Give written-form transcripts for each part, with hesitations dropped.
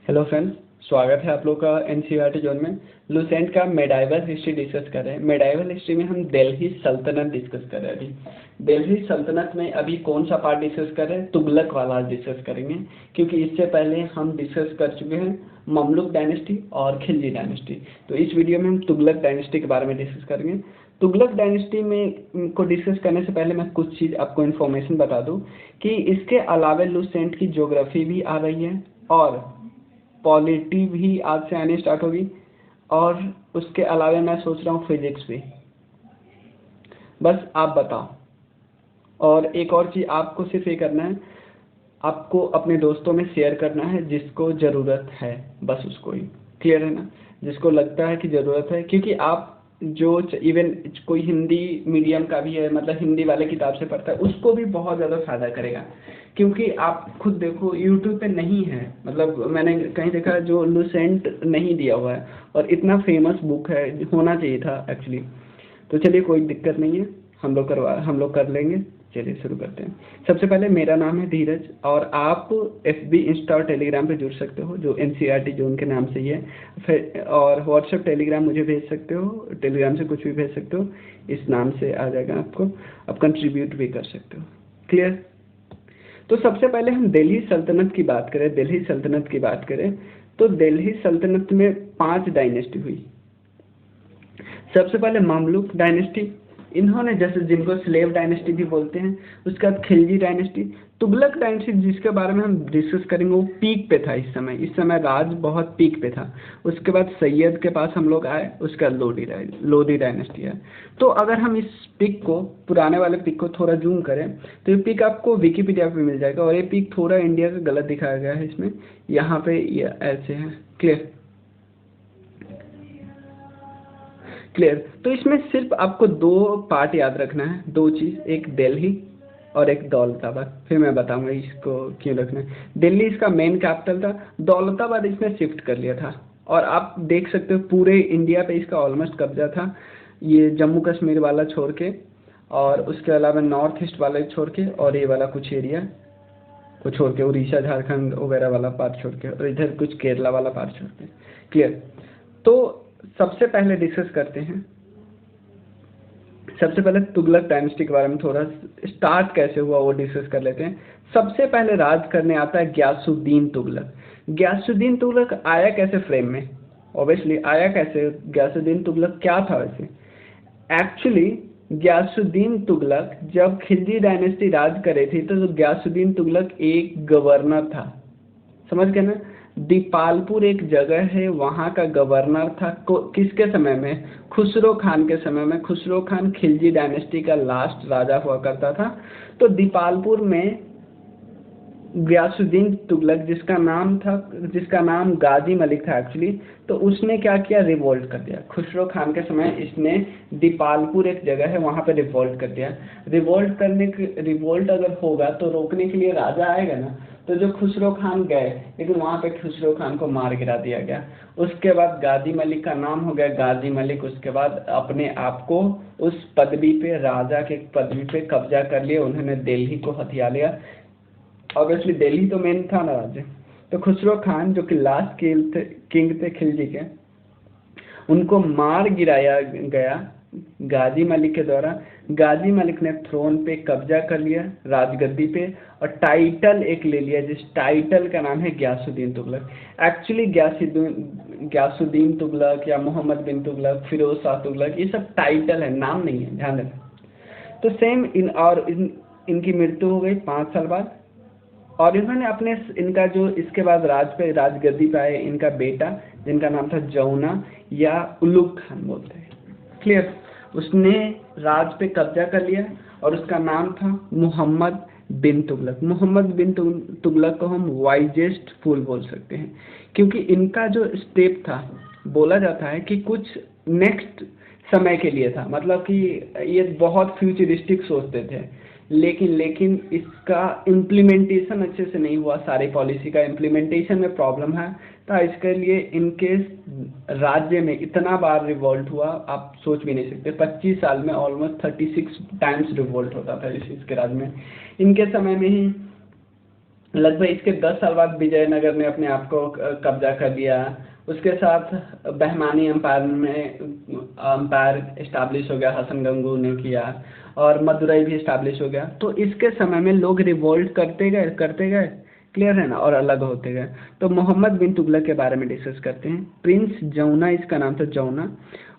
Hello friends, स्वागत है आप लोग का एनसीईआरटी जोन में। लुसेंट का मेडाइवल हिस्ट्री डिस्कस कर रहे हैं। मेडाइवल हिस्ट्री में हम दिल्ली सल्तनत डिस्कस कर रहे हैं। अभी दिल्ली सल्तनत में अभी कौन सा पार्ट डिस्कस कर रहे हैं? तुगलक वाला डिस्कस करेंगे, क्योंकि इससे पहले हम डिस्कस कर चुके हैं ममलुक डायनेस्टी और खिलजी डायनेस्टी। तो इस वीडियो में हम तुगलक डायनेस्टी के बारे में डिस्कस करेंगे। तुगलक डायनेस्टी में को डिस्कस करने से पहले मैं कुछ चीज़ आपको इन्फॉर्मेशन बता दूं कि इसके अलावा लुसेंट की ज्योग्राफी भी आ रही है और पॉलिटी भी आज से आनी स्टार्ट होगी, और उसके अलावा मैं सोच रहा हूँ फिजिक्स भी। बस आप बताओ। और एक और चीज़ आपको सिर्फ ये करना है, आपको अपने दोस्तों में शेयर करना है जिसको ज़रूरत है, बस उसको ही। क्लियर है ना? जिसको लगता है कि ज़रूरत है, क्योंकि आप जो इवन कोई हिंदी मीडियम का भी है, मतलब हिंदी वाले किताब से पढ़ता है, उसको भी बहुत ज़्यादा फ़ायदा करेगा। क्योंकि आप खुद देखो, यूट्यूब पे नहीं है, मतलब मैंने कहीं देखा जो लुसेंट नहीं दिया हुआ है, और इतना फेमस बुक है, होना चाहिए था एक्चुअली। तो चलिए, कोई दिक्कत नहीं है, हम लोग कर लेंगे। चलिए शुरू करते हैं। सबसे पहले मेरा नाम है धीरज, और आप FB, इंस्टा और टेलीग्राम पे जुड़ सकते हो, जो NCERT जोन के नाम से ही है। फिर और व्हाट्सएप टेलीग्राम मुझे भेज सकते हो, टेलीग्राम से कुछ भी भेज सकते हो, इस नाम से आ जाएगा आपको। आप कंट्रीब्यूट भी कर सकते हो। क्लियर? तो सबसे पहले हम दिल्ली सल्तनत की बात करें। दिल्ली सल्तनत की बात करें तो दिल्ली सल्तनत में 5 डायनेस्टी हुई। सबसे पहले ममलुक डायनेस्टी, इन्होंने जैसे जिनको स्लेव डायनेस्टी भी बोलते हैं। उसके बाद खिलजी डायनेस्टी। तुगलक डायनेस्टी जिसके बारे में हम डिस्कस करेंगे वो पीक पे था। इस समय राज बहुत पीक पे था। उसके बाद सैयद के पास हम लोग आए, उसका लोधी डायनेस्टी है। तो अगर हम इस पिक को, पुराने वाले पिक को थोड़ा जूम करें तो ये पिक आपको विकिपीडिया पे मिल जाएगा, और ये पिक थोड़ा इंडिया का गलत दिखाया गया है इसमें। यहाँ पे ये ऐसे है। क्लियर? क्लियर? तो इसमें सिर्फ आपको 2 पार्ट याद रखना है, 2 चीज़, एक दिल्ली और एक दौलताबाद। फिर मैं बताऊंगा इसको क्यों रखना है। दिल्ली इसका मेन कैपिटल था, दौलताबाद इसने शिफ्ट कर लिया था। और आप देख सकते हो पूरे इंडिया पे इसका ऑलमोस्ट कब्जा था, ये जम्मू कश्मीर वाला छोड़ के, और उसके अलावा नॉर्थ ईस्ट वाला छोड़ के, और ये वाला कुछ एरिया को छोड़ के, उड़ीसा झारखंड वगैरह वाला पार्ट छोड़ के, और इधर कुछ केरला वाला पार्ट छोड़ के। क्लियर? तो सबसे पहले डिस्कस करते हैं, सबसे पहले तुगलक डायनेस्टी के बारे में थोड़ा स्टार्ट कैसे हुआ वो डिस्कस कर लेते हैं। सबसे पहले राज करने आता है गयासुद्दीन तुगलक। गयासुद्दीन तुगलक आया कैसे फ्रेम में? ऑब्वियसली आया कैसे? गयासुद्दीन तुगलक क्या था वैसे? एक्चुअली गयासुद्दीन तुगलक जब खिलजी डायनेस्टी राज करे थी तो गयासुद्दीन तुगलक एक गवर्नर था। समझ गए ना? दीपालपुर एक जगह है, वहाँ का गवर्नर था। किसके समय में? खुसरो खान के समय में। खुसरो खान खिलजी डायनेस्टी का लास्ट राजा हुआ करता था। तो दीपालपुर में गयासुद्दीन तुगलक, जिसका नाम गाजी मलिक था एक्चुअली, तो उसने क्या किया? रिवोल्ट कर दिया। खुसरो खान के समय इसने दीपालपुर एक जगह है, वहाँ पे रिवोल्ट कर दिया। रिवोल्ट अगर होगा तो रोकने के लिए राजा आएगा ना, तो जो खुसरो खान गए, लेकिन वहाँ पे खुसरो खान को मार गिरा दिया गया। उसके बाद गाजी मलिक का नाम हो गया गाजी मलिक। उसके बाद अपने आप को उस पदवी पे, राजा के पदवी पे कब्जा कर लिया उन्होंने, दिल्ली को हथिया लिया। ऑब्वियसली दिल्ली तो मेन था ना राज्य। तो खुसरो खान जो कि लास्ट किंग थे खिलजी के, उनको मार गिराया गया गाजी मलिक के द्वारा। गाजी मलिक ने थ्रोन पे कब्जा कर लिया, राजगद्दी पे, और टाइटल एक ले लिया, जिस टाइटल का नाम है गयासुद्दीन तुगलक। एक्चुअली गयासुद्दीन तुगलक या मोहम्मद बिन तुगलक, फिरोज शाह तुगलक, ये सब टाइटल है, नाम नहीं है, ध्यान रखना। तो सेम इनकी मृत्यु हो गई 5 साल बाद, और इन्होंने इनका जो इसके बाद राजगद्दी पे आए इनका बेटा, जिनका नाम था जौना या उलुग खान बोलते हैं। क्लियर? उसने राज पे कब्जा कर लिया, और उसका नाम था मोहम्मद बिन तुगलक। मोहम्मद बिन तुगलक को हम वाइजेस्ट फूल बोल सकते हैं, क्योंकि इनका जो स्टेप था, बोला जाता है कि कुछ नेक्स्ट समय के लिए था, मतलब कि ये बहुत फ्यूचरिस्टिक सोचते थे, लेकिन इसका इम्प्लीमेंटेशन अच्छे से नहीं हुआ। सारी पॉलिसी का इम्प्लीमेंटेशन में प्रॉब्लम है, तो इसके लिए इनके राज्य में इतना बार रिवोल्ट हुआ, आप सोच भी नहीं सकते। 25 साल में ऑलमोस्ट 36 टाइम्स रिवोल्ट होता था इसके राज्य में। इनके समय में ही लगभग इसके 10 साल बाद विजयनगर ने अपने आप को कब्जा कर लिया। उसके साथ बहमानी अंपायर में अंपायर इस्टाब्लिश हो गया, हसन गंगू ने किया, और मदुरई भी इस्टाब्लिश हो गया। तो इसके समय में लोग रिवोल्ट करते गए, क्लियर है ना, और अलग होते गए। तो मोहम्मद बिन तुगलक के बारे में डिस्कस करते हैं। प्रिंस जौना इसका नाम था, जौना,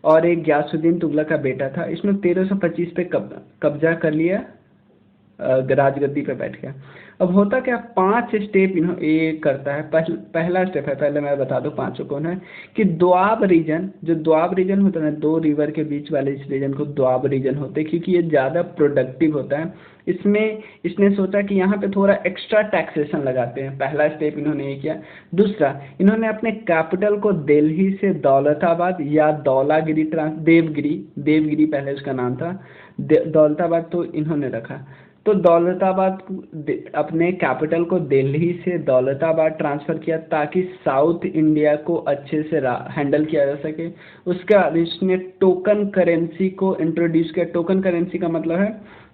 और एक ग्यासुद्दीन तुगलक का बेटा था। इसने 1325 पे कब्जा कर लिया, राजगद्दी पे बैठ गया। अब होता क्या, 5 स्टेप ये करता है। पहला स्टेप है, पहले मैं बता दूं पांचों कौन है, कि दोआब रीजन, जो दोआब रीजन होता है ना, 2 रिवर के बीच वाले इस रीजन को दोआब रीजन होते हैं, क्योंकि ये ज़्यादा प्रोडक्टिव होता है। इसमें इसने सोचा कि यहाँ पे थोड़ा एक्स्ट्रा टैक्सेशन लगाते हैं। पहला स्टेप इन्होंने ये किया। दूसरा, इन्होंने अपने कैपिटल को दिल्ली से दौलताबाद या दौलागिरी देवगिरी पहले उसका नाम था, दौलताबाद तो इन्होंने रखा। तो दौलताबाद अपने कैपिटल को दिल्ली से दौलताबाद ट्रांसफ़र किया, ताकि साउथ इंडिया को अच्छे से हैंडल किया जा सके। उसके बाद इसने टोकन करेंसी को इंट्रोड्यूस किया। टोकन करेंसी का मतलब है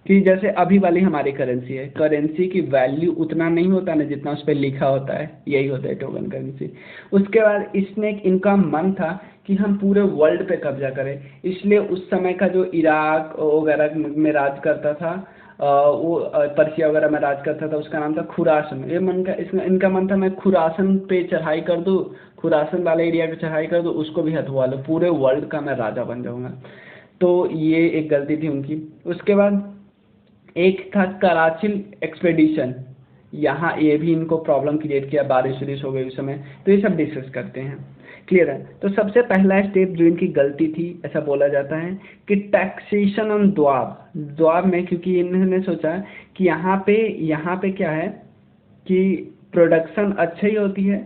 कि जैसे अभी वाली हमारी करेंसी है, करेंसी की वैल्यू उतना नहीं होता ना जितना उस पर लिखा होता है, यही होता है टोकन करेंसी। उसके बाद इनका मन था कि हम पूरे वर्ल्ड पे कब्जा करें, इसलिए उस समय का जो इराक वगैरह में राज करता था, वो पर्सिया वगैरह में राज करता था, उसका नाम था खुरासन। इनका मन था, मैं खुरासन पे चढ़ाई कर दूँ, खुरासन वाले एरिया पे चढ़ाई कर दूँ, उसको भी हथवा लूँ, पूरे वर्ल्ड का मैं राजा बन जाऊँगा। तो ये एक गलती थी उनकी। उसके बाद एक था कराचिल एक्सपेडिशन, यहाँ ये भी इनको प्रॉब्लम क्रिएट किया, बारिश हो गई उस समय। तो ये सब डिस्कस करते हैं, क्लियर है। तो सबसे पहला स्टेप जो इनकी गलती थी, ऐसा बोला जाता है कि टैक्सेशन ऑन द्वाब में, क्योंकि इन्होंने सोचा कि यहाँ पे क्या है कि प्रोडक्शन अच्छी होती है,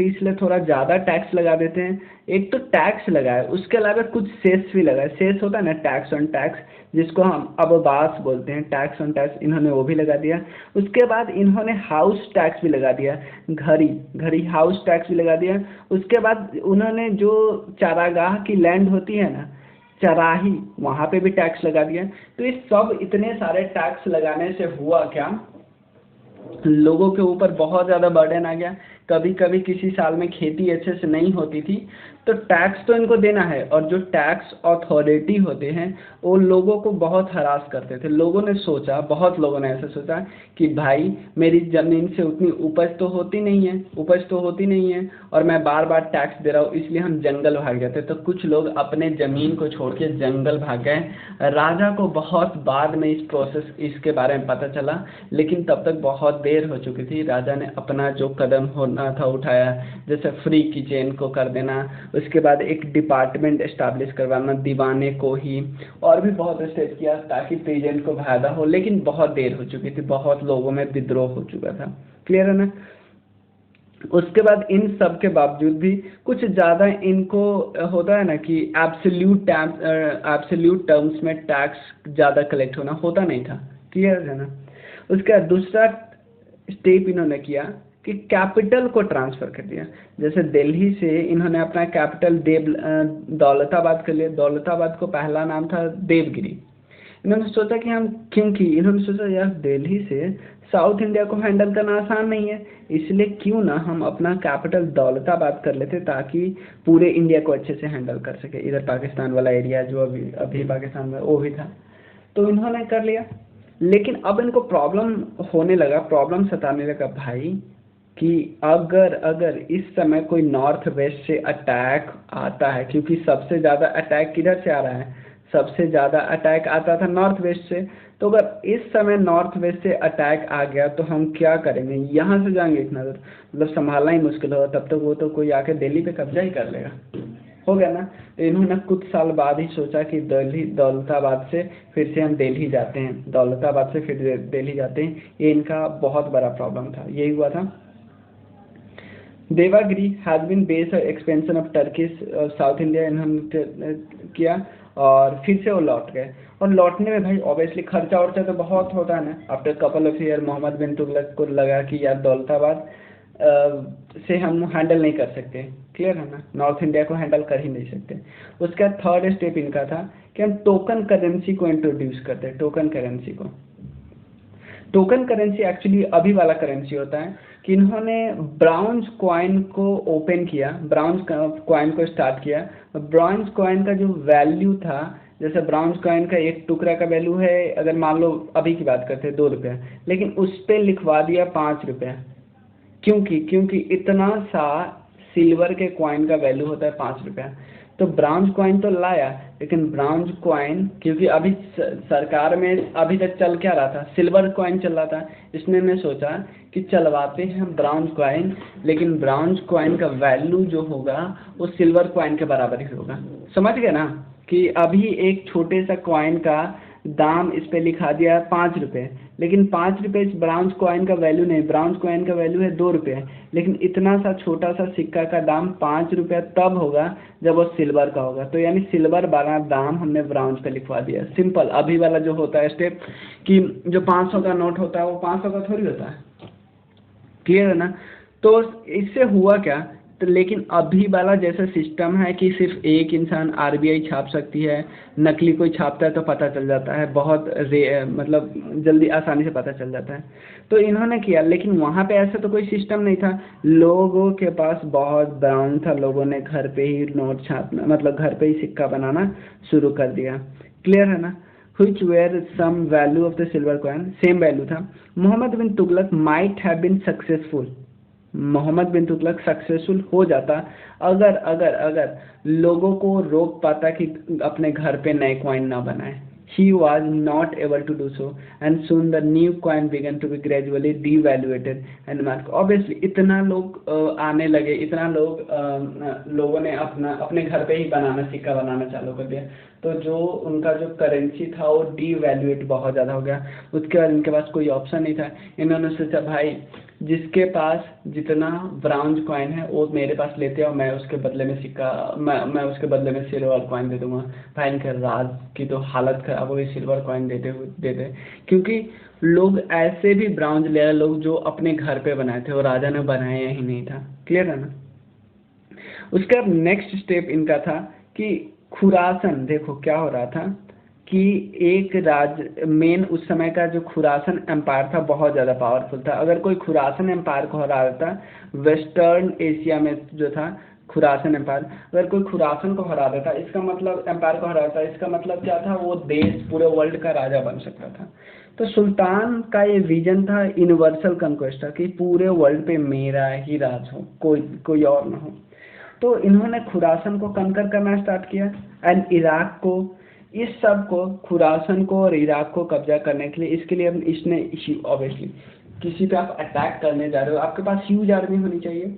इसलिए थोड़ा ज़्यादा टैक्स लगा देते हैं। एक तो टैक्स लगाए, उसके अलावा कुछ सेस भी लगाए। सेस होता है ना, टैक्स ऑन टैक्स, जिसको हम अबबास बोलते हैं, टैक्स ऑन टैक्स, इन्होंने वो भी लगा दिया। उसके बाद इन्होंने हाउस टैक्स भी लगा दिया, घरी हाउस टैक्स भी लगा दिया। उसके बाद उन्होंने जो चारागाह की लैंड होती है ना, चराही, वहाँ पे भी टैक्स लगा दिया। तो ये सब इतने सारे टैक्स लगाने से हुआ क्या, लोगों के ऊपर बहुत ज़्यादा बर्डन आ गया। कभी कभी किसी साल में खेती अच्छे से नहीं होती थी, तो टैक्स तो इनको देना है, और जो टैक्स अथॉरिटी होते हैं वो लोगों को बहुत हरास करते थे। बहुत लोगों ने ऐसा सोचा कि भाई मेरी ज़मीन से उतनी उपज तो होती नहीं है और मैं बार बार टैक्स दे रहा हूँ, इसलिए हम जंगल भाग गए थे। तो कुछ लोग अपने ज़मीन को छोड़ के जंगल भाग गए। राजा को बहुत बाद में इसके बारे में पता चला, लेकिन तब तक बहुत देर हो चुकी थी। राजा ने अपना जो कदम होना था उठाया, जैसे फ्री किचन को कर देना, उसके बाद एक डिपार्टमेंट एस्टैब्लिश करवाना दीवाने को ही, और भी बहुत स्टेप किया ताकि प्रेजेंट को फायदा हो। लेकिन बहुत देर हो चुकी थी, बहुत लोगों में विद्रोह हो चुका था, क्लियर है ना। उसके बाद इन सब के बावजूद भी कुछ ज़्यादा इनको होता है ना कि एब्सोल्यूट टर्म्स में टैक्स ज़्यादा कलेक्ट होता नहीं था, क्लियर है ना। उसका दूसरा स्टेप इन्होंने किया कि कैपिटल को ट्रांसफ़र कर दिया। जैसे दिल्ली से इन्होंने अपना कैपिटल दौलताबाद कर लिया। दौलताबाद को पहला नाम था देवगिरी। इन्होंने सोचा कि इन्होंने सोचा यार दिल्ली से साउथ इंडिया को हैंडल करना आसान नहीं है, इसलिए क्यों ना हम अपना कैपिटल दौलताबाद कर लेते, ताकि पूरे इंडिया को अच्छे से हैंडल कर सके। इधर पाकिस्तान वाला एरिया जो अभी पाकिस्तान में वो भी था, तो इन्होंने कर लिया। लेकिन अब इनको प्रॉब्लम सताने लगा भाई, कि अगर इस समय कोई नॉर्थ वेस्ट से अटैक आता है, क्योंकि सबसे ज़्यादा अटैक किधर से आ रहा है, सबसे ज़्यादा अटैक आता था नॉर्थ वेस्ट से। तो अगर इस समय नॉर्थ वेस्ट से अटैक आ गया तो हम क्या करेंगे, यहाँ से जाएंगे इतना दूर, मतलब संभालना ही मुश्किल होगा। तब तक वो तो कोई आके दिल्ली पे कब्जा ही कर लेगा, हो गया ना। तो इन्होंने कुछ साल बाद ही सोचा कि दौलताबाद से फिर से हम दिल्ली जाते हैं, दौलताबाद से फिर दिल्ली जाते हैं। ये इनका बहुत बड़ा प्रॉब्लम था, यही हुआ था। Devagiri has been based expansion of Turkish south India इन्होंने किया, और फिर से वो लौट गए। और लौटने में भाई ऑब्वियसली खर्चा वर्चा तो बहुत होता है ना। After couple of year Muhammad bin Tughlaq को लगा कि यार दौलताबाद से हम हैंडल नहीं कर सकते, क्लियर है ना, नॉर्थ इंडिया को हैंडल कर ही नहीं सकते। उसका थर्ड स्टेप इनका था कि हम टोकन करेंसी को इंट्रोड्यूस करते हैं, टोकन करेंसी को। टोकन करेंसी एक्चुअली अभी वाला करेंसी होता है कि इन्होंने ब्राउन्ज कॉइन को ओपन किया, ब्राउन्ज कॉइन को स्टार्ट किया। ब्राउन्ज कॉइन का जो वैल्यू था, जैसे ब्राउन्ज कॉइन का एक टुकड़ा का वैल्यू है, अगर मान लो अभी की बात करते हैं 2 रुपया, लेकिन उस पर लिखवा दिया 5 रुपया। क्योंकि इतना सा सिल्वर के कॉइन का वैल्यू होता है 5 रुपया। तो ब्राउन्ज कॉइन तो लाया, लेकिन ब्राउन्ज कॉइन क्योंकि अभी सरकार में अभी तक चल क्या रहा था, सिल्वर कॉइन चल रहा था, इसमें मैं सोचा कि चलवाते हैं ब्राउन्ज कॉइन, लेकिन ब्राउन्ज कॉइन का वैल्यू जो होगा वो सिल्वर कॉइन के बराबर ही होगा। समझ गए ना कि अभी एक छोटे सा कॉइन का दाम इस पे लिखा दिया 5 रुपये, लेकिन 5 रुपये इस ब्राउन्ज कॉइन का वैल्यू नहीं, ब्राउन्ज कॉइन का वैल्यू है 2 रुपये, लेकिन इतना सा छोटा सा सिक्का का दाम 5 रुपया तब होगा जब वो सिल्वर का होगा। तो यानी सिल्वर वाला दाम हमने ब्राउन्ज पे लिखवा दिया। सिंपल। अभी वाला जो होता है स्टेप कि जो 500 का नोट होता है वो 500 का थोड़ी होता है। क्लियर है ना? तो इससे हुआ क्या, तो लेकिन अभी वाला जैसा सिस्टम है कि सिर्फ एक इंसान आरबीआई छाप सकती है, नकली कोई छापता है तो पता चल जाता है, बहुत मतलब जल्दी आसानी से पता चल जाता है। तो इन्होंने किया, लेकिन वहाँ पे ऐसा तो कोई सिस्टम नहीं था। लोगों के पास बहुत ब्राउन था, लोगों ने घर पे ही नोट छापना, मतलब घर पे ही सिक्का बनाना शुरू कर दिया। क्लियर है ना? which were some value of the silver coin, same value था। Muhammad bin Tughlaq might have been successful, Muhammad bin Tughlaq successful हो जाता अगर अगर अगर लोगों को रोक पाता कि अपने घर पे नए कॉइन ना बनाए। He was not able to do so, and soon the new coin began to be gradually devaluated and marked. Obviously, इतना लोग आने लगे, इतना लोगों ने अपने घर पे ही सिक्का बनाना चालू कर दिया, तो जो उनका जो करेंसी था वो डीवैल्यूएट बहुत ज़्यादा हो गया। उसके बाद इनके पास कोई ऑप्शन नहीं था। इन्होंने सोचा भाई जिसके पास जितना ब्राउन्ज कॉइन है वो मेरे पास लेते हैं और मैं उसके बदले में सिक्का मैं उसके बदले में सिल्वर कॉइन दे दूंगा। भाई इनके राज की तो हालत खराब हो गई, सिल्वर कॉइन देते क्योंकि लोग ऐसे भी ब्राउन्ज ले रहे, लोग जो अपने घर पे बनाए थे, वो राजा ने बनाया ही नहीं था। क्लियर है ना? उसका नेक्स्ट स्टेप इनका था कि खुरासन, देखो क्या हो रहा था कि एक मेन उस समय का जो खुरासन एम्पायर था बहुत ज़्यादा पावरफुल था। अगर कोई खुरासन एम्पायर को हरा देता, वेस्टर्न एशिया में जो था खुरासन एम्पायर, अगर कोई खुरासन को हरा देता, इसका मतलब एम्पायर को हरा देता, इसका मतलब क्या था, वो देश पूरे वर्ल्ड का राजा बन सकता था। तो सुल्तान का ये विजन था, यूनिवर्सल कंक्वेस्ट था कि पूरे वर्ल्ड पे मेरा ही राज हो, कोई और ना हो। तो इन्होंने खुरासन को कंकर करना स्टार्ट किया एंड इराक को, इस सब को, खुरासन को और इराक को कब्जा करने के लिए, इसके लिए इसने ऑब्वियसली किसी पे आप अटैक करने जा रहे हो, आपके पास ह्यूज आर्मी होनी चाहिए,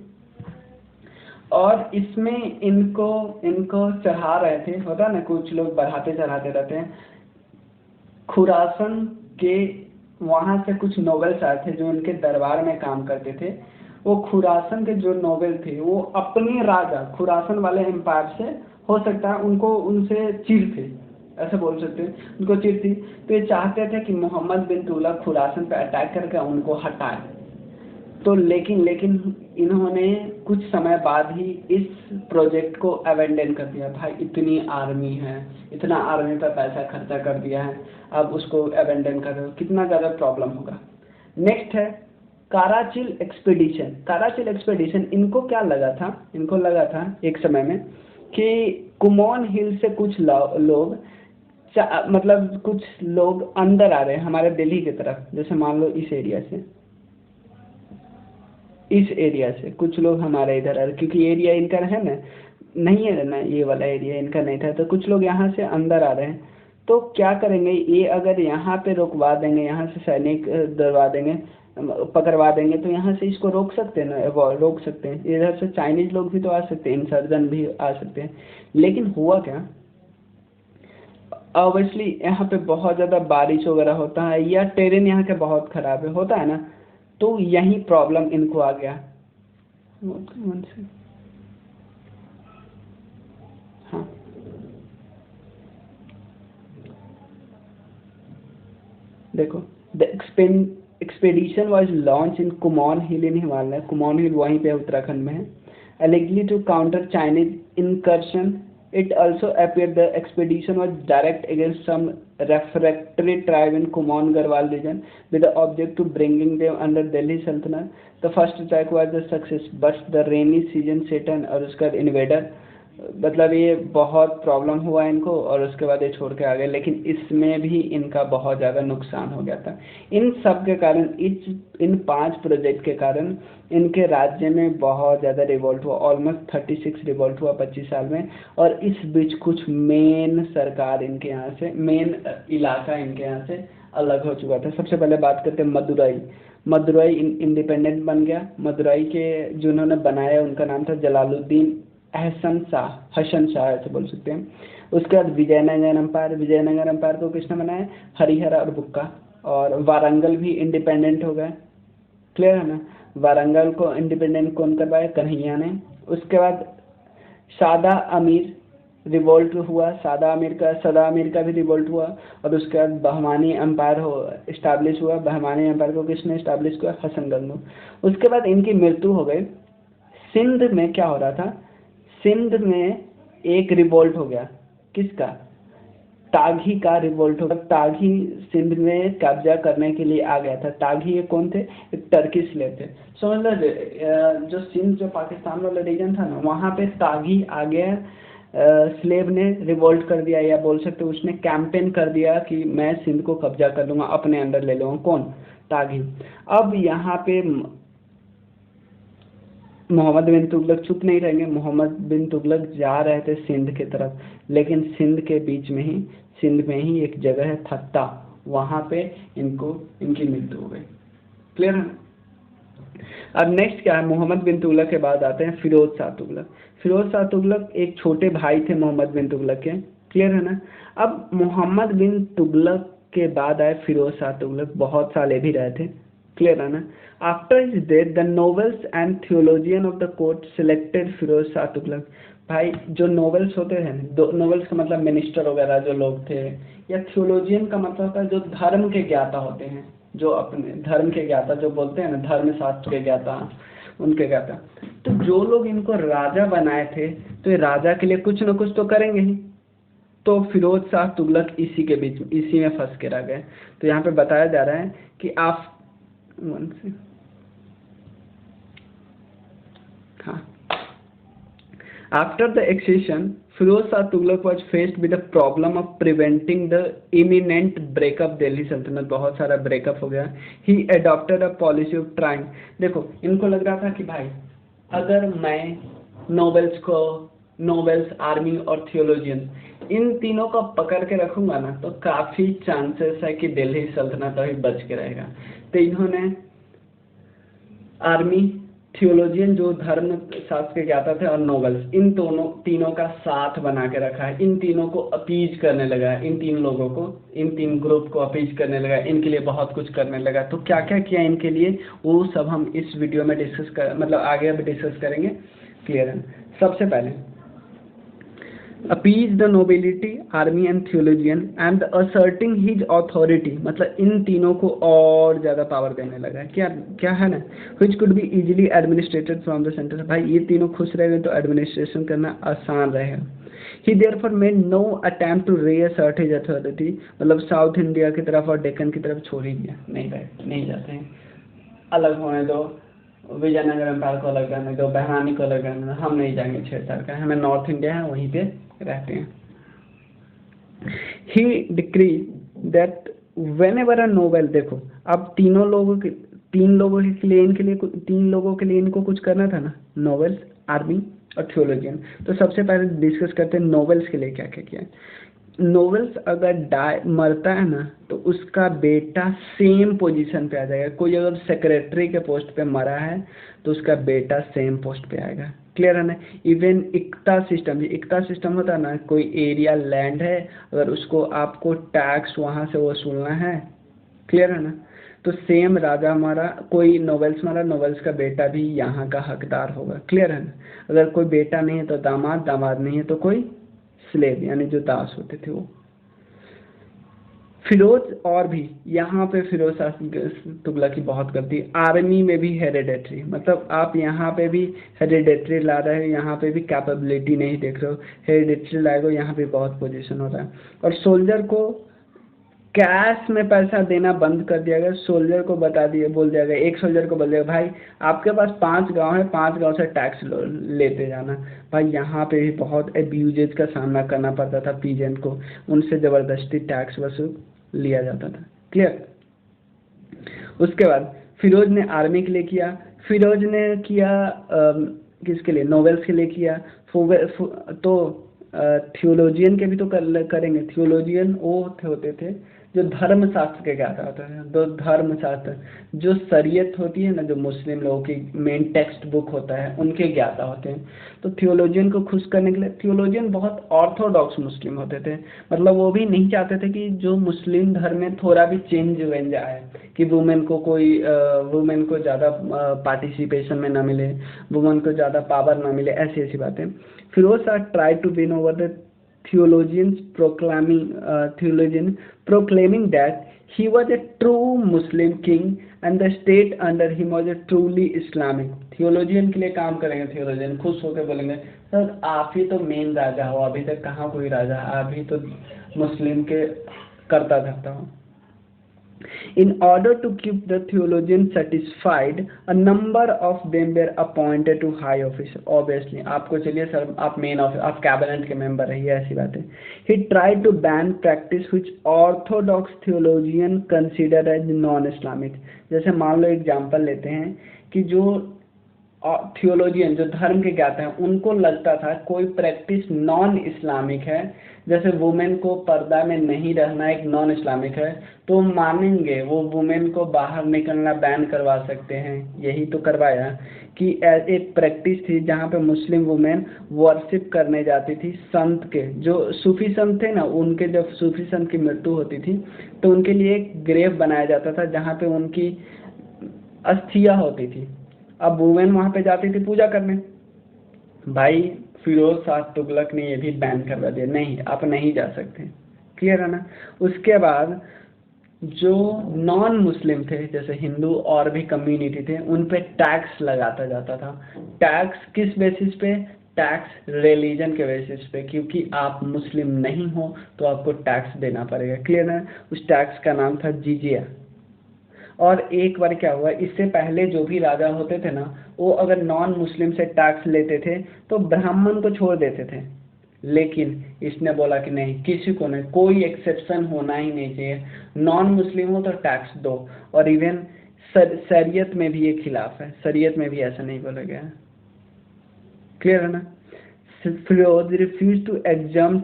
और इसमें इनको चढ़ा रहे थे, होता ना कुछ लोग बढ़ाते चढ़ाते रहते हैं। खुरासन के वहाँ से कुछ नोबल्स आए थे जो उनके दरबार में काम करते थे। वो खुरासन के जो नोबल थे वो अपने राजा खुरासन वाले एम्पायर से, हो सकता है उनको उनसे चिढ़ थे, ऐसे बोल सकते हैं, उनको चिढ़ थी, तो ये चाहते थे कि मोहम्मद बिन तुगलक खुरासन पे अटैक करके उनको हटाए। तो लेकिन इन्होंने कुछ समय बाद ही इस प्रोजेक्ट को अबेंडन कर दिया। भाई इतनी आर्मी है, इतना आर्मी पर पैसा खर्चा कर दिया है, अब उसको अबेंडन कर रहे हो, कितना ज़्यादा प्रॉब्लम होगा। नेक्स्ट है कराचिल एक्सपेडिशन। कराचिल एक्सपेडिशन, इनको क्या लगा था, इनको लगा था एक समय में कि कुमोन हिल से कुछ लोग मतलब कुछ लोग अंदर आ रहे हैं हमारे दिल्ली की तरफ, जैसे मान लो इस एरिया से कुछ लोग हमारे इधर आ रहे, क्योंकि एरिया इनका है ना, नहीं है ना, ये वाला एरिया इनका नहीं था, तो कुछ लोग यहाँ से अंदर आ रहे हैं। तो क्या करेंगे ये, अगर यहाँ पे रोकवा देंगे, यहाँ से सैनिक डरवा देंगे, पकड़वा देंगे, तो यहाँ से इसको रोक सकते हैं ना, रोक सकते हैं। इधर से चाइनीज लोग भी तो आ सकते हैं, इंसर्जन भी आ सकते हैं। लेकिन हुआ क्या, ऑब्वियसली यहाँ पे बहुत ज़्यादा बारिश वगैरह होता है, या टेरेन यहाँ के बहुत ख़राब है, होता है ना, तो यही प्रॉब्लम इनको आ गया। हाँ, देखो the expedition was launch in Kumaon hill in Himalaya. Kumaon hill वहीं पे उत्तराखंड में है। Allegedly to counter Chinese incursion It also appeared the expedition was direct against some refractory tribe in Kumaon Garhwal region with the object to bringing them under Delhi Sultanate. The first attack was a success, but the rainy season set in और उसका invader मतलब ये बहुत problem हुआ इनको और उसके बाद ये छोड़ के आ गए, लेकिन इसमें भी इनका बहुत ज़्यादा नुकसान हो गया था। इन सब के कारण इन 5 प्रोजेक्ट के कारण इनके राज्य में बहुत ज़्यादा रिवोल्ट हुआ, ऑलमोस्ट 36 रिवोल्ट हुआ 25 साल में। और इस बीच कुछ मेन सरकार इनके यहाँ से, मेन इलाका इनके यहाँ से अलग हो चुका था। सबसे पहले बात करते हैं मदुरई। मदुरई इंडिपेंडेंट बन गया। मदुरई के जिन्होंने बनाया उनका नाम था जलालुद्दीन हसन शाह ऐसे बोल सकते हैं। उसके बाद विजयनगर एम्पायर, विजयनगर एम्पायर को किसने बनाया? हरिहर और बुक्का। और वारंगल भी इंडिपेंडेंट हो गया, क्लियर है ना। वारंगल को इंडिपेंडेंट कौन करवाया? कन्हैया ने। उसके बाद सादा अमीर रिवोल्ट हुआ, सदा अमीर का भी रिवोल्ट हुआ। और उसके बाद बहमानी एम्पायर इस्टाब्लिश हुआ। बहमानी एम्पायर को किसने इस्टाब्लिश किया? हसन गंगू। उसके बाद इनकी मृत्यु हो गई। सिंध में क्या हो रहा था? सिंध में एक रिवोल्ट हो गया, किसका? तागी का रिवोल्ट हो गया। तागी सिंध में कब्जा करने के लिए आ गया था। तागी ये कौन थे? एक टर्किश स्लेव थे। समझ लो जो सिंध जो पाकिस्तान वाला रीजन था ना, वहाँ पे तागी आ गया, स्लेव ने रिवोल्ट कर दिया, या बोल सकते उसने कैंपेन कर दिया कि मैं सिंध को कब्जा कर लूँगा, अपने अंडर ले लूँगा। कौन? तागी। अब यहाँ पे मोहम्मद बिन तुगलक चुप नहीं रहेंगे। मोहम्मद बिन तुगलक जा रहे थे सिंध की तरफ, लेकिन सिंध के बीच में ही, सिंध में ही एक जगह है थत्ता, वहाँ पे इनकी मृत्यु हो गई। क्लियर है? अब नेक्स्ट क्या है? मोहम्मद बिन तुगलक के बाद आते हैं फिरोज शाह तुगलक। फिरोज शाह तुगलक एक छोटे भाई थे मोहम्मद बिन तुगलक के, क्लियर है ना। अब मोहम्मद बिन तुगलक के बाद आए फिरोज शाह तुगलक, बहुत साल ये भी रहे थे, क्लियर है ना। After his death the nobles and theologian of the court selected Firoz Shah Tughlaq. भाई जो नोवेल्स होते हैं, नोवेल्स का मतलब मिनिस्टर वगैरह जो लोग थे, या थियोलॉजियन का मतलब होता है जो धर्म के ज्ञाता होते हैं, जो अपने धर्म के ज्ञाता जो बोलते हैं ना, धर्म शास्त्र के ज्ञाता, उनके ज्ञाता। तो जो लोग इनको राजा बनाए थे, तो ये राजा के लिए कुछ ना कुछ तो करेंगे ही। तो फिरोज शाह तुगलक इसी के बीच में, इसी में फंस के रह गए। तो यहाँ पे बताया जा रहा है कि आप After the accession, Firoz Shah Tughlaq was faced with the problem of preventing the imminent breakup Delhi Sultanate। बहुत सारा breakup हो गया। He adopted a policy of trying। देखो इनको लग रहा था कि भाई अगर मैं नोवेल्स, आर्मी और थियोलॉजियन इन तीनों को पकड़ के रखूंगा ना, तो काफ़ी चांसेस है कि दिल्ली सल्तनत अभी बच के रहेगा। तो इन्होंने आर्मी, थियोलॉजियन जो धर्म शास्त्र के ज्ञाता थे, और नोवेल्स, इन तीनों का साथ बना के रखा है। इन तीनों को अपीज करने लगा, इन 3 लोगों को, इन 3 ग्रुप को अपीज करने लगा, इनके लिए बहुत कुछ करने लगा। तो क्या क्या किया इनके लिए, वो सब हम इस वीडियो में मतलब आगे अभी डिस्कस करेंगे, क्लियर है। सबसे पहले appease the nobility, army and theologian and asserting his authority, मतलब इन तीनों को और ज़्यादा पावर देने लगा है। क्या है ना, which could be easily administrated from the centre. भाई ये तीनों खुश रहेंगे तो एडमिनिस्ट्रेशन करना आसान रहेगा। He therefore made no attempt to reassert his authority, मतलब साउथ इंडिया की तरफ और डेक्कन की तरफ छोड़ ही दिया, नहीं जाते हैं, अलग होने दो, विजयनगर एम्पायर को अलग करने दो, बहमानी को अलग करने दो, हम नहीं जाएंगे छेड़छाड़ का, हमें नॉर्थ इंडिया है वहीं पे रहते हैं। He decree that whenever a novel, देखो अब तीन लोगों के लिए इनको कुछ करना था ना, नोवेल्स, आर्मी और थियोलॉजियन। तो सबसे पहले डिस्कस करते हैं नोवेल्स के लिए क्या क्या किया है। नोवेल्स अगर मरता है ना, तो उसका बेटा सेम पोजीशन पे आ जाएगा। कोई अगर सेक्रेटरी के पोस्ट पे मरा है तो उसका बेटा सेम पोस्ट पे आएगा, क्लियर है ना। इवन इक्ता सिस्टम होता है ना, कोई एरिया लैंड है, अगर उसको आपको टैक्स वहाँ से वसूलना है, क्लियर है ना, तो सेम राजा हमारा, कोई नोवेल्स का बेटा भी यहाँ का हकदार होगा, क्लियर है ना। अगर कोई बेटा नहीं है तो दामाद नहीं है तो कोई स्लेव, यानी जो दास होते थे वो। फिरोज और भी यहाँ पे फिरोज शाह तुगलक की बहुत गलती, आर्मी में भी हेरिडेटरी, मतलब आप यहाँ पे भी हेरिडेटरी ला रहे हो, यहाँ पे भी कैपेबिलिटी नहीं देख रहे हो, हेरिडेटरी लाएगो, यहाँ पे बहुत पोजीशन हो रहा है। और सोल्जर को कैश में पैसा देना बंद कर दिया गया, सोल्जर को बता दिया, बोल दिया गया, एक सोल्जर को बोल दिया भाई आपके पास 5 गांव है, 5 गांव से टैक्स लेते जाना। भाई यहाँ पे भी बहुत एब्यूजेज का सामना करना पड़ता था पीजेंट को, उनसे ज़बरदस्ती टैक्स वसूल लिया जाता था। क्लियर। उसके बाद फिरोज ने आर्मी के लिए किया, फिरोज ने किया किसके लिए, नोवेल्स के लिए किया। तो थियोलॉजियन के भी तो करेंगे। थियोलॉजियन वो होते थे जो धर्मशास्त्र के ज्ञाता होते हैं, दो धर्मशास्त्र जो शरीयत होती है ना, जो मुस्लिम लोगों की मेन टेक्स्ट बुक होता है उनके ज्ञाता होते हैं। तो थियोलॉजियन को खुश करने के लिए, थियोलॉजियन बहुत ऑर्थोडॉक्स मुस्लिम होते थे, मतलब वो भी नहीं चाहते थे कि जो मुस्लिम धर्म में थोड़ा भी चेंज वेंज आए, कि वुमेन को वुमेन को ज़्यादा पार्टिसिपेशन में ना मिले, वुमेन को ज़्यादा पावर ना मिले, ऐसी ऐसी बातें। Firoz Shah try to win over the theologians proclaiming that he was a true Muslim king and the state under him was a truly Islamic। Theologian के लिए काम करेंगे, थियोलॉजियन खुश होकर बोलेंगे सर आप ही तो मेन राजा हो, अभी तक कहाँ कोई राजा, आप ही तो मुस्लिम के करता धरता हो। In order to keep the theologians satisfied, a number of them were appointed to high office। Obviously, आपको चलिए सर आप मेन ऑफिस, आप कैबिनेट के मेंबर रहिए, ऐसी बात है। He tried to ban practice which orthodox theologian considered as non-Islamic। जैसे मान लो एग्जाम्पल लेते हैं कि जो थियोलॉजियन जो धर्म के ज्ञाता हैं उनको लगता था कोई प्रैक्टिस नॉन इस्लामिक है, जैसे वुमेन को पर्दा में नहीं रहना एक नॉन इस्लामिक है, तो मानेंगे वो वुमेन को बाहर निकलना बैन करवा सकते हैं। यही तो करवाया कि एक प्रैक्टिस थी जहाँ पे मुस्लिम वुमेन वर्शिप करने जाती थी संत के, जो सूफी संत थे ना, उनके जब सूफी संत की मृत्यु होती थी तो उनके लिए एक ग्रेव बनाया जाता था जहाँ पे उनकी अस्थियाँ होती थी। अब वुमेन वहाँ पे जाती थी पूजा करने, भाई फिरोज शाह तुगलक ने ये भी बैन करवा दिया, नहीं आप नहीं जा सकते। क्लियर है ना। उसके बाद जो नॉन मुस्लिम थे जैसे हिंदू और भी कम्युनिटी थे उन पे टैक्स लगाता जाता था। टैक्स किस बेसिस पे, टैक्स रिलीजन के बेसिस पे, क्योंकि आप मुस्लिम नहीं हो तो आपको टैक्स देना पड़ेगा। क्लियर है। उस टैक्स का नाम था जिजिया। और एक बार क्या हुआ, इससे पहले जो भी राजा होते थे ना वो अगर नॉन मुस्लिम से टैक्स लेते थे तो ब्राह्मण को छोड़ देते थे, लेकिन इसने बोला कि नहीं किसी को नहीं, कोई एक्सेप्शन होना ही नहीं चाहिए, नॉन मुस्लिम हो तो टैक्स दो। और इवन शरीयत में भी ये खिलाफ है, शरीयत में भी ऐसा नहीं बोला गया है। क्लियर है ना। Firoz refuse to exempt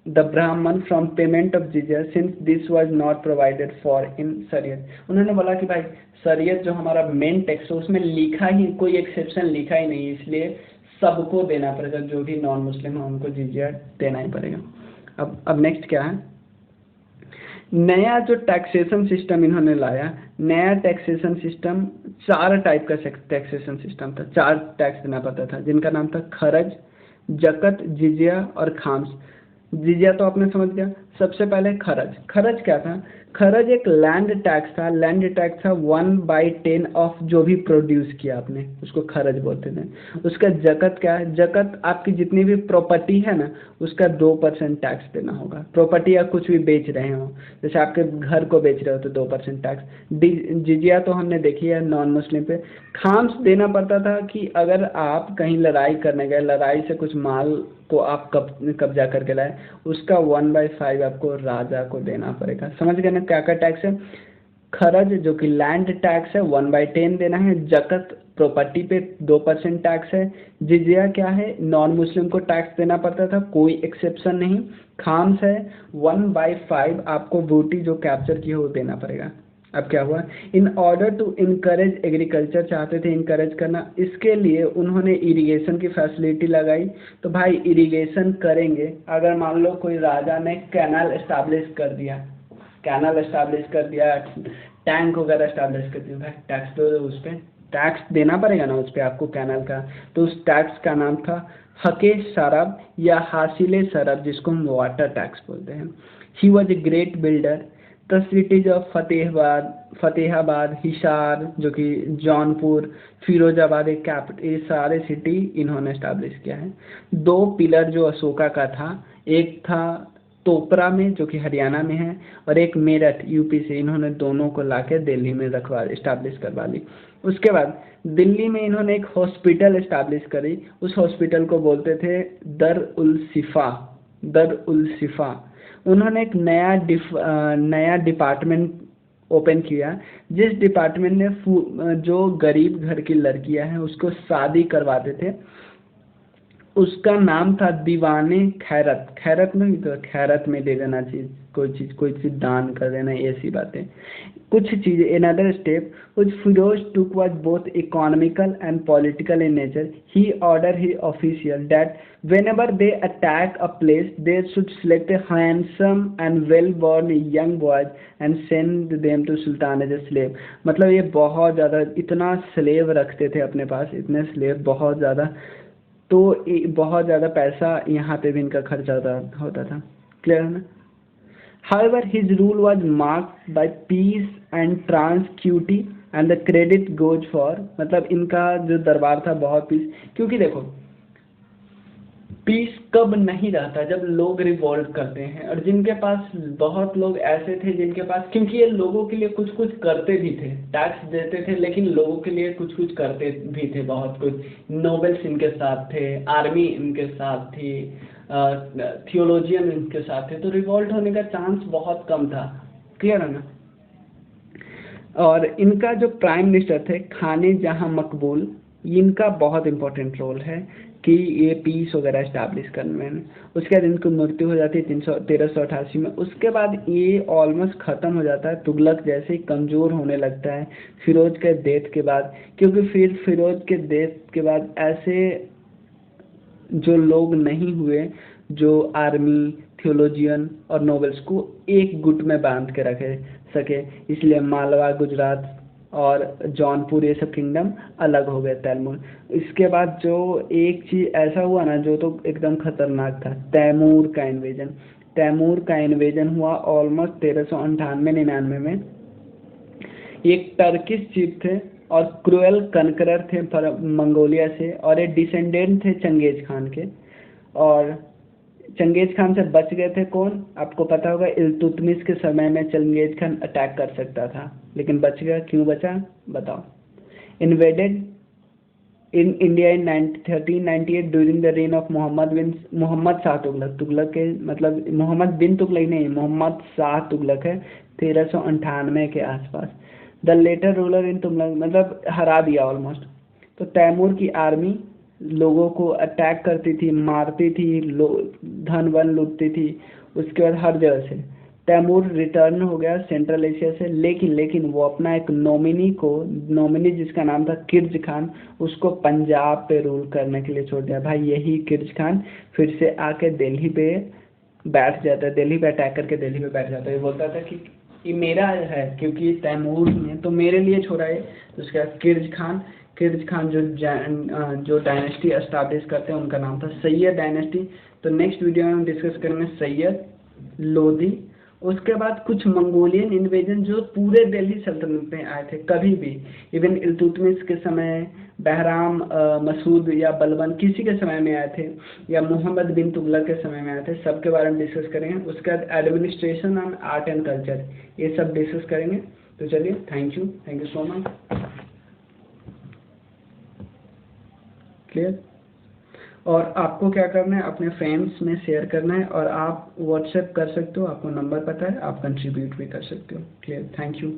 the Brahman from payment of jizya since this was not provided for in शरीयत। उन्होंने बोला कि भाई शरीयत जो हमारा मेन टेक्स्ट है उसमें लिखा ही कोई एक्सेप्शन लिखा ही नहीं, इसलिए सबको देना पड़ेगा, जो भी नॉन मुस्लिम है उनको जिजिया देना ही पड़ेगा। अब नेक्स्ट क्या है, नया जो टैक्सेशन सिस्टम इन्होंने लाया, नया टैक्सेशन सिस्टम 4 टाइप का टैक्सेशन सिस्टम था, 4 टैक्स देना पड़ता था जिनका नाम था खरज, जकत, जिजिया और खाम्स। जिजिया तो आपने समझ गया। सबसे पहले खरज। खरज क्या था, खरज एक लैंड टैक्स था। लैंड टैक्स था 1/10 ऑफ जो भी प्रोड्यूस किया आपने, उसको खरज बोलते थे। उसका जकत क्या है, जकत आपकी जितनी भी प्रॉपर्टी है ना उसका 2% टैक्स देना होगा। प्रॉपर्टी या कुछ भी बेच रहे हो, जैसे आपके घर को बेच रहे हो तो 2% टैक्स। जिजिया तो हमने देखी है नॉन मुस्लिम पे। खाम्स देना पड़ता था कि अगर आप कहीं लड़ाई करने गए, लड़ाई से कुछ माल को आप कब्जा करके लाए, उसका 1/5 आपको राजा को देना पड़ेगा। समझ गए ना क्या क्या टैक्स है। खरज जो कि लैंड टैक्स है 1/10 देना है। जकत प्रॉपर्टी पे 2% टैक्स है। जिजिया क्या है, नॉन मुस्लिम को टैक्स देना पड़ता था, कोई एक्सेप्शन नहीं। खाम्स है 1/5 आपको बूटी जो कैप्चर की हो वो देना पड़ेगा। अब क्या हुआ, in order to encourage agriculture, चाहते थे इनकरेज करना, इसके लिए उन्होंने इरिगेशन की फैसिलिटी लगाई। तो भाई इरिगेशन करेंगे, अगर मान लो कोई राजा ने कैनाल एस्टैब्लिश कर दिया, कैनाल एस्टैब्लिश कर दिया, टैंक वगैरह एस्टैब्लिश कर दिया, भाई टैक्स तो उस पर टैक्स देना पड़ेगा ना उस पर आपको कैनाल का। तो उस टैक्स का नाम था हके सरब या हासिले सरब, जिसको हम वाटर टैक्स बोलते हैं। He was a great builder. The cities of Fatehabad, Hisar जो कि जौनपुर, फिरोजाबाद, एक कैपिटल, ये सारे सिटी इन्होंने इस्टेब्लिश किया है। 2 पिलर जो अशोका का था, एक था तोपरा में जो कि हरियाणा में है, और एक मेरठ यूपी से, इन्होंने दोनों को लाके दिल्ली में रखवा इस्टेब्लिश करवा ली। उसके बाद दिल्ली में इन्होंने एक हॉस्पिटल इस्टेब्लिश करी, उस हॉस्पिटल को बोलते थे दर उल शिफा। उन्होंने एक नया डिपार्टमेंट ओपन किया, जिस डिपार्टमेंट में जो गरीब घर की लड़कियां हैं उसको शादी करवाते थे, उसका नाम था दीवाने खैरत। खैरत में तो खैरत में दे देना चीज, कोई चीज दान कर देना, ऐसी बातें कुछ चीजें। Another step which Firoz took was both economical and political in nature. He ordered his officials that whenever they attack a place, they should select a handsome and well-born young boys and send them to Sultan as a slave. मतलब ये बहुत ज़्यादा, इतना slave रखते थे अपने पास, इतने slave बहुत ज़्यादा, तो बहुत ज़्यादा पैसा यहाँ पे भी इनका खर्चा होता था। क्लियर है ना? However, his rule was marked by peace and tranquility and the credit goes for, मतलब इनका जो दरबार था बहुत पीस, क्योंकि देखो पीस कब नहीं रहता, जब लोग रिवोल्ट करते हैं। और जिनके पास, बहुत लोग ऐसे थे जिनके पास, क्योंकि ये लोगों के लिए कुछ कुछ करते भी थे, टैक्स देते थे, लेकिन लोगों के लिए कुछ कुछ करते भी थे, बहुत कुछ। नोबल्स इनके साथ थे, आर्मी इनके साथ थी, थियोलॉजियन इनके साथ थे, तो रिवोल्ट होने का चांस बहुत कम था। क्लियर है ना? और इनका जो प्राइम मिनिस्टर थे खाने जहां मकबूल, इनका बहुत इंपॉर्टेंट रोल है कि ये पीस वगैरह इस्टेब्लिश करने में। उसके बाद इनको मृत्यु हो जाती है 1388 में। उसके बाद ये ऑलमोस्ट ख़त्म हो जाता है, तुगलक जैसे ही कमज़ोर होने लगता है फिरोज के डेथ के बाद, क्योंकि फिर फिरोज के डेथ के बाद ऐसे जो लोग नहीं हुए जो आर्मी, थियोलॉजियन और नोबल्स को एक गुट में बांध के रखे सके, इसलिए मालवा, गुजरात और जौनपुर ये सब किंगडम अलग हो गए, तैमूर। इसके बाद जो एक चीज़ ऐसा हुआ ना जो तो एकदम खतरनाक था, तैमूर का इन्वेजन। तैमूर का इन्वेजन हुआ ऑलमोस्ट 1398-99 में। एक टर्किश चीफ थे और क्रूएल कनकरर थे मंगोलिया से, और एक डिसेंडेंट थे चंगेज खान के। और चंगेज खान से बच गए थे कौन, आपको पता होगा, इल्तुतमिश के समय में चंगेज खान अटैक कर सकता था, लेकिन बच गया। क्यों बचा बताओ? Invaded in India in 1398 during the reign of Mohammad Shah Tughlaq. Tughlaq के मतलब मोहम्मद बिन तुगलक नहीं, मोहम्मद शाह तुगलक है, 1398 के आसपास। The later ruler in Tughlaq मतलब हरा दिया ऑलमोस्ट। तो तैमूर की आर्मी लोगों को अटैक करती थी, मारती थी, धन वन लूटती थी। उसके बाद हर जगह से तैमूर रिटर्न हो गया सेंट्रल एशिया से, लेकिन वो अपना एक नॉमिनी जिसका नाम था किर्ज खान, उसको पंजाब पे रूल करने के लिए छोड़ दिया। भाई यही किर्ज खान फिर से आके दिल्ली पे बैठ जाता है, दिल्ली पे अटैक करके दिल्ली पे बैठ जाता है। ये बोलता था कि ये मेरा है, क्योंकि तैमूर ने तो मेरे लिए छोड़ा है। तो उसके बाद किर्ज खान जो डायनेस्टी एस्टैब्लिश करते हैं उनका नाम था सैयद डायनेस्टी। तो नेक्स्ट वीडियो में हम डिस्कस करेंगे सैयद, लोधी। उसके बाद कुछ मंगोलियन इन्वेजन जो पूरे दिल्ली सल्तनत में आए थे कभी भी, इवन इल्तुतमिश के समय, बहराम मसूद या बलबन किसी के समय में आए थे, या मोहम्मद बिन तुगलक के समय में आए थे, सबके बारे में डिस्कस करेंगे। उसके बाद administration and art and culture, ये सब डिस्कस करेंगे। तो चलिए, thank you so much. Clear? और आपको क्या करना है, अपने फ्रेंड्स में शेयर करना है, और आप व्हाट्सएप कर सकते हो, आपको नंबर पता है, आप कंट्रीब्यूट भी कर सकते हो। क्लियर? Thank you.